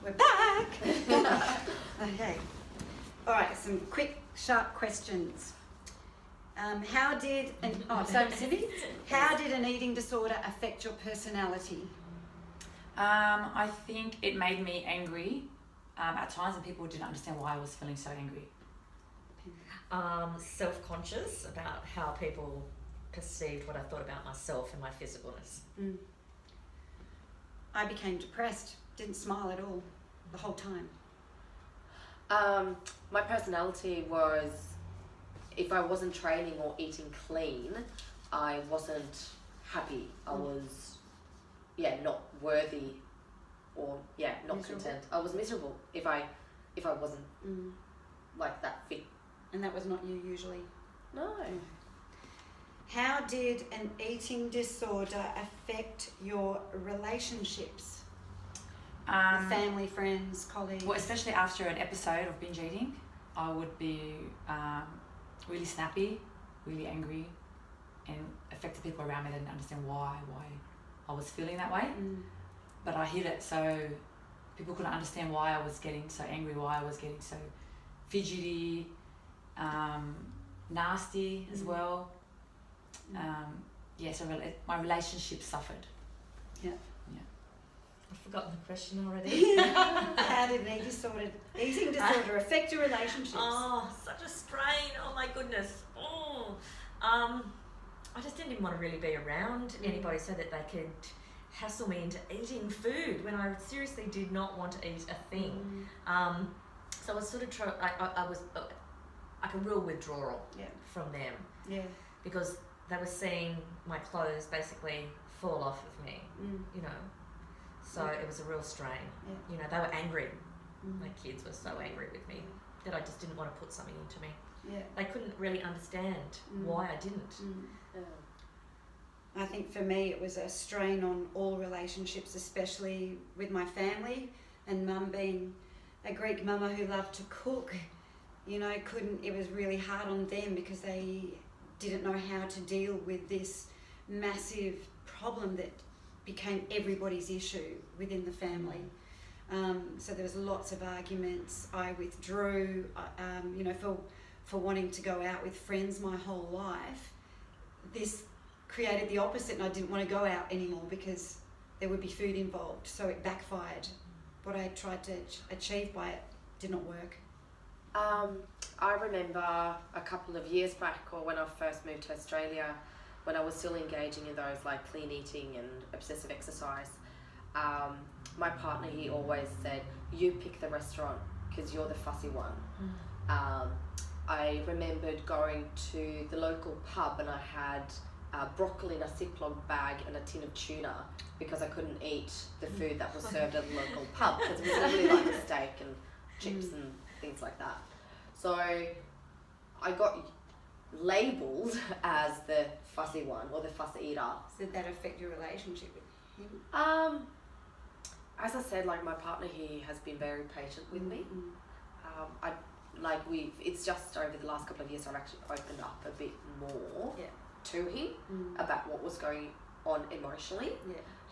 We're back. Okay. All right, some quick, sharp questions. How did an eating disorder affect your personality? I think it made me angry at times, and people didn't understand why I was feeling so angry. Self-conscious about how people perceived what I thought about myself and my physicalness. I became depressed, didn't smile at all the whole time. My personality was, if I wasn't training or eating clean, I wasn't happy. I was, not worthy, or not miserable. content. I was miserable if I wasn't like that fit. And that was not you usually? No. How did an eating disorder affect your relationships? With family, friends, colleagues? Well, especially after an episode of binge eating, I would be really snappy, really angry, and affected people around me. They didn't understand why I was feeling that way. But I hid it, so people couldn't understand why I was getting so angry, why I was getting so fidgety, nasty as well. So my relationship suffered. Yeah. I've forgotten the question already. How did an eating disorder affect your relationships? Oh, such a strain. Oh my goodness. I just didn't even want to really be around anybody so that they could hassle me into eating food when I seriously did not want to eat a thing. So I was sort of I was like a real withdrawal from them. Yeah. Because they were seeing my clothes basically fall off of me, you know. So it was a real strain. Yeah. You know, they were angry. My kids were so angry with me that I just didn't want to put something into me. Yeah. They couldn't really understand why I didn't. I think for me it was a strain on all relationships, especially with my family, and Mum being a Greek mama who loved to cook. You know, it was really hard on them because they didn't know how to deal with this massive problem that became everybody's issue within the family. So there was lots of arguments. I withdrew, for wanting to go out with friends my whole life. This created the opposite, and I didn't want to go out anymore because there would be food involved. So it backfired. What I tried to achieve by it did not work. I remember a couple of years back, or when I first moved to Australia, when I was still engaging in those like clean eating and obsessive exercise, my partner, he always said, you pick the restaurant because you're the fussy one. I remembered going to the local pub and I had broccoli in a Ziploc bag and a tin of tuna because I couldn't eat the food that was served at the local pub because it was literally like steak and chips and things like that. So I got labelled as the fussy one or the fussy eater. So did that affect your relationship with him? As I said, like my partner, he has been very patient with me. It's just over the last couple of years I've actually opened up a bit more to him about what was going on emotionally.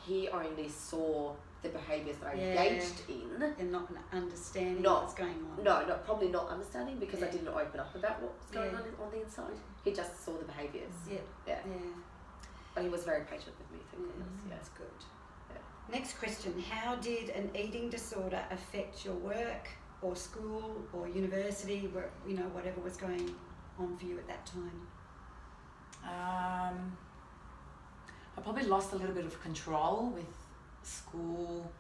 He only saw the behaviours that I engaged in. And not understanding what's going on. No, probably not understanding because I didn't open up about what was going on the inside. He just saw the behaviours. Yeah. But he was very patient with me, thank goodness. That's good. Next question. How did an eating disorder affect your work or school or university, whatever was going on for you at that time? I probably lost a little bit of control with school,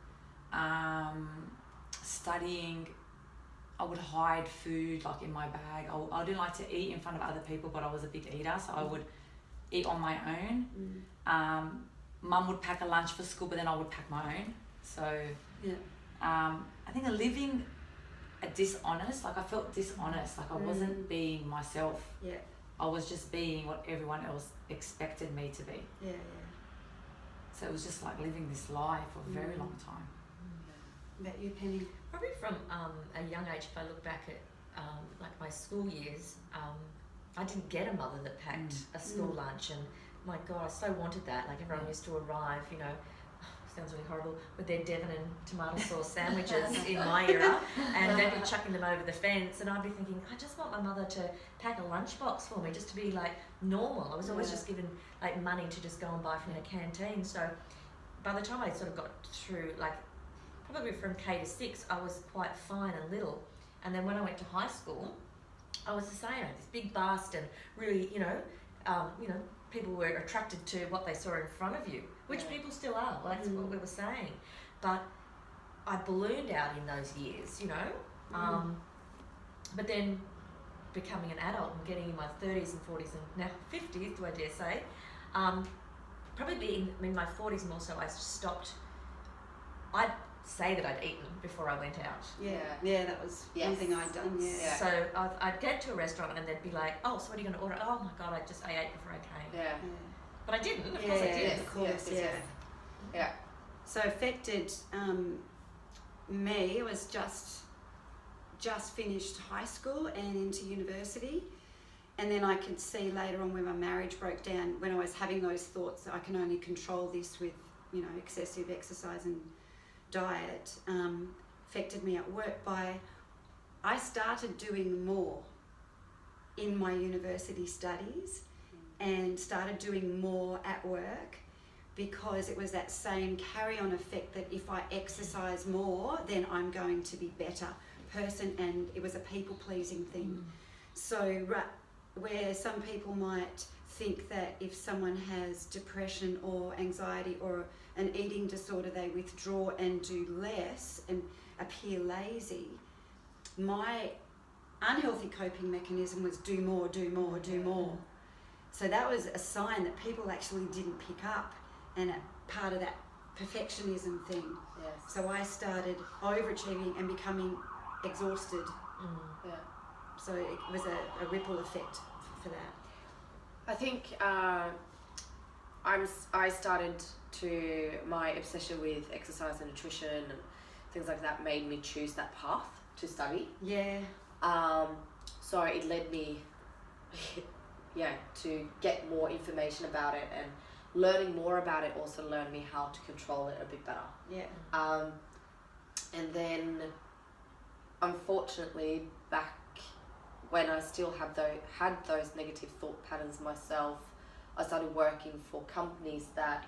studying. I would hide food like in my bag. I didn't like to eat in front of other people, but I was a big eater, so I would eat on my own. Mum would pack a lunch for school, but then I would pack my own. So I think living dishonest, like I felt dishonest, like I wasn't being myself. I was just being what everyone else expected me to be. So it was just like living this lie for a very long time. About you, Penny? Probably from a young age, if I look back at like my school years, I didn't get a mother that packed a school lunch, and my God, I so wanted that. Like everyone used to arrive, sounds really horrible, with their Devon and tomato sauce sandwiches in my era, and they'd be chucking them over the fence, and I'd be thinking, I just want my mother to pack a lunchbox for me, just to be like normal. I was always just given like money to just go and buy from the canteen. So by the time I sort of got through, like probably from K to 6, I was quite fine and little. And then when I went to high school, I was the same. I had this big bust and really, people were attracted to what they saw in front of you, which people still are. Well, that's what we were saying. But I ballooned out in those years, But then becoming an adult and getting in my 30s and 40s and now 50s, do I dare say, probably being in my 40s more so, I stopped. I'd say that I'd eaten before I went out. Yeah, that was one thing I'd done. Yeah. So I'd get to a restaurant and they'd be like, "Oh, so what are you going to order?" "Oh my God, I ate before I came." Yeah. But I didn't. Of course I did. Yes, Of course, yes. Yeah. So affected me. It was just finished high school and into university, and then I could see later on when my marriage broke down, when I was having those thoughts that I can only control this with excessive exercise and diet, affected me at work I started doing more in my university studies and started doing more at work, because it was that same carry-on effect that if I exercise more, then I'm going to be better person, and it was a people-pleasing thing. So where some people might think that if someone has depression or anxiety or an eating disorder, they withdraw and do less and appear lazy, my unhealthy coping mechanism was do more, do more, do more. So that was a sign that people actually didn't pick up, and part of that perfectionism thing. Yes. So I started overachieving and becoming exhausted. Yeah. So it was a ripple effect for that. I think I started to, my obsession with exercise and nutrition and things like that made me choose that path to study. Yeah. So it led me, to get more information about it, and learning more about it also learned me how to control it a bit better. Yeah. And then, unfortunately, back when I still had those negative thought patterns myself, I started working for companies that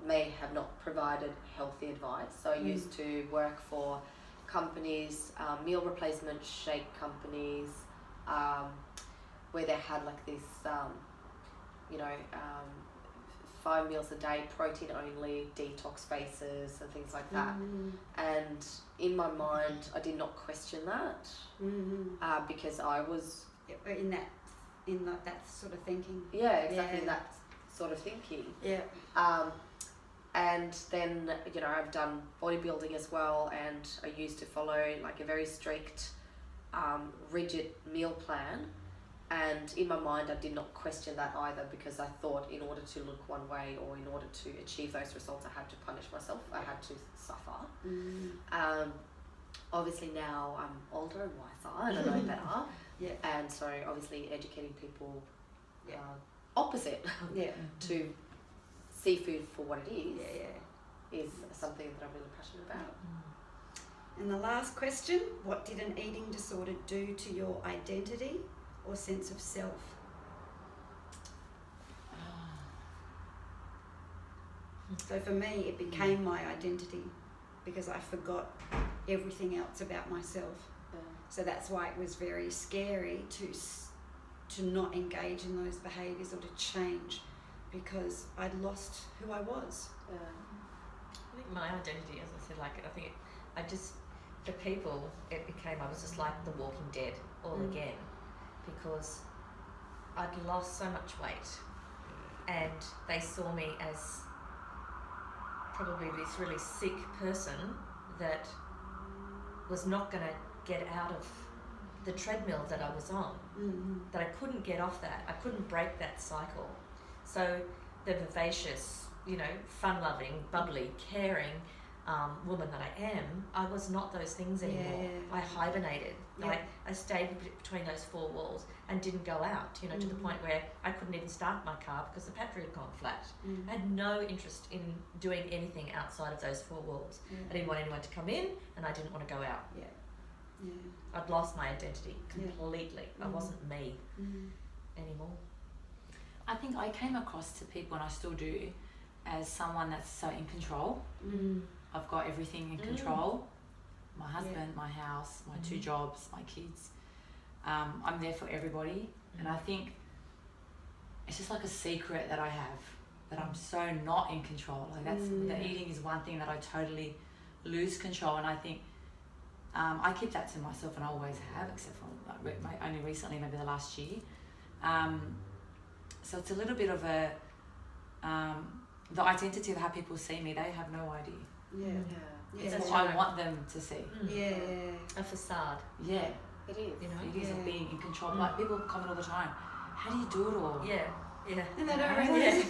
may have not provided healthy advice. So I used to work for companies, meal replacement shake companies, where they had like this, 5 meals a day, protein only, detox phases and things like that. And in my mind, I did not question that, because I was in that sort of thinking. That sort of thinking. And then I've done bodybuilding as well, and I used to follow like a very strict, rigid meal plan. And in my mind, I did not question that either, because I thought in order to look one way or in order to achieve those results, I had to punish myself. I had to suffer. Obviously now I'm older and wiser and I know better. And so obviously educating people opposite to seafood for what it is something that I'm really passionate about. And the last question, what did an eating disorder do to your identity or sense of self? So for me, it became my identity, because I forgot everything else about myself. So that's why it was very scary to not engage in those behaviours or to change, because I'd lost who I was. I think my identity, as I said, for people, I was just like the Walking Dead all again, because I'd lost so much weight, and they saw me as probably this really sick person that was not going to get out of the treadmill that I was on, that I couldn't get off that. I couldn't break that cycle. So the vivacious, fun-loving, bubbly, caring woman that I am, I was not those things anymore. Yeah. I hibernated. Yeah. I stayed between those four walls and didn't go out, you know, to the point where I couldn't even start my car because the battery had gone flat. I had no interest in doing anything outside of those four walls. I didn't want anyone to come in, and I didn't want to go out. Yeah. I'd lost my identity completely. I wasn't me anymore. I think I came across to people, and I still do, as someone that's so in control. I've got everything in control. My husband, my house, my 2 jobs, my kids. I'm there for everybody. And I think it's just like a secret that I have, that I'm so not in control. Like that's the eating is one thing that I totally lose control, and I think I keep that to myself, and I always have, except for like, only recently, maybe the last year. So it's a little bit of a the identity of how people see me. They have no idea. It's That's what right. I want them to see. A facade. Yeah, It is. You know? it is of being in control. Like people comment all the time, how do you do it all? Yeah. And they don't realize.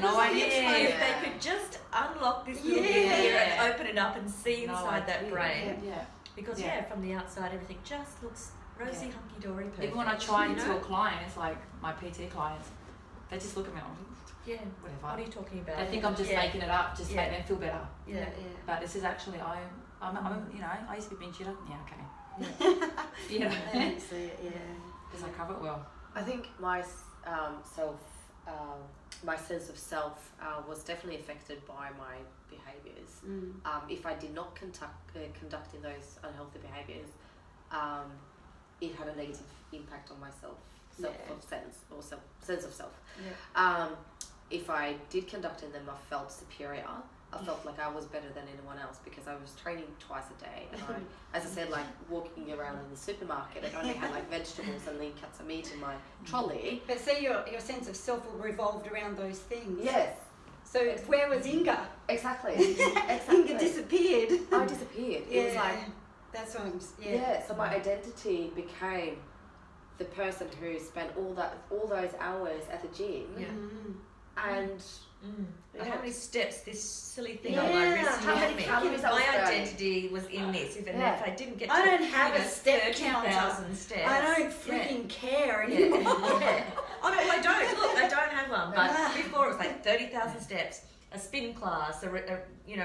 No idea. If they could just unlock this little bit here and open it up and see inside that brain. Yeah. Because from the outside everything just looks rosy, hunky-dory, perfect. Even when I try and tell clients, like my PT clients, they just look at me like, whatever. What are you talking about? They think I'm just making it up, just to make them feel better. Yeah. But this is actually, I'm you know, I used to be binge eater. Yeah, okay. You know, That's it, because I cover it well. I think my my sense of self was definitely affected by my behaviours. If I did not conduct in those unhealthy behaviours, it had a negative impact on myself, sense of self. If I did conduct in them, I felt superior. I felt like I was better than anyone else because I was training twice a day, and I, as I said, like walking around in the supermarket, I only had like vegetables and lean cuts of meat in my trolley. But see, your sense of self revolved around those things. Yes. So where was Inga? Exactly. Inga disappeared. I disappeared. It was like, that's what I'm. so my identity became the person who spent all those hours at the gym, and How many steps this silly thing Yeah. on my wrist How had many me? calories I was My burning. identity was in this. Even if I didn't get to I don't have a step counter. 30,000 steps. I don't freaking care anymore. Oh no, I don't. Look, I don't have one. But before it was like 30,000 steps, a spin class, a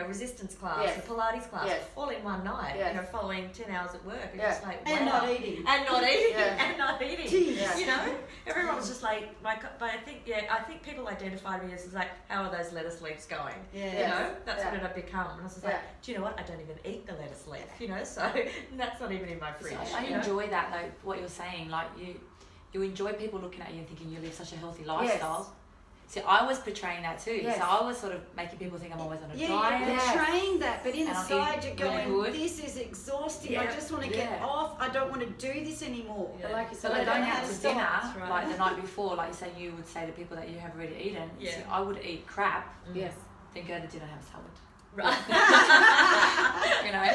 resistance class, Yes. a Pilates class, Yes. all in one night. Yes. Following 10 hours at work. It's Yeah. just like, wow. And not eating. And not eating. Yeah. And not eating. Jeez. You know, everyone was just like, but I think people identified me as like, how are those lettuce leaves going? Yeah. You know, that's Yeah. what it had become. And I was just like, do you know what? I don't even eat the lettuce leaf. You know, so that's not even in my fridge. I you know? enjoy that though, what you're saying. Like you enjoy people looking at you and thinking you live such a healthy lifestyle. See, I was portraying that too. Yes. So I was sort of making people think I'm always on a Yeah, diet. you're portraying that, but And I'm inside you're eating going, really good. this is exhausting. I Yeah. just want to get off. I don't want to do this anymore. Yeah. But like you So said, like I don't going know how out to to stop. dinner, That's right. like the night before, like you say, you would say to people that you have already eaten. Yeah. See, I would eat crap, yes. then go to dinner and have a salad. Right. You know?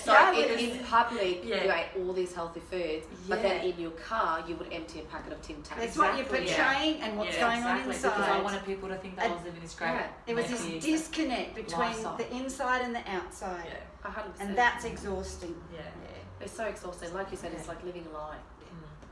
So in public, Yeah. you ate all these healthy foods, but then in your car, you would empty a packet of Tim Tams. That's what you're Exactly, portraying and what's Yeah, going on Exactly, inside. because I wanted people to think that I was living this great. Yeah. There was this healthy disconnect between lifestyle. the inside and the outside, 100%. and that's exhausting. Yeah. It's so exhausting. Like you said, it's like living a lie.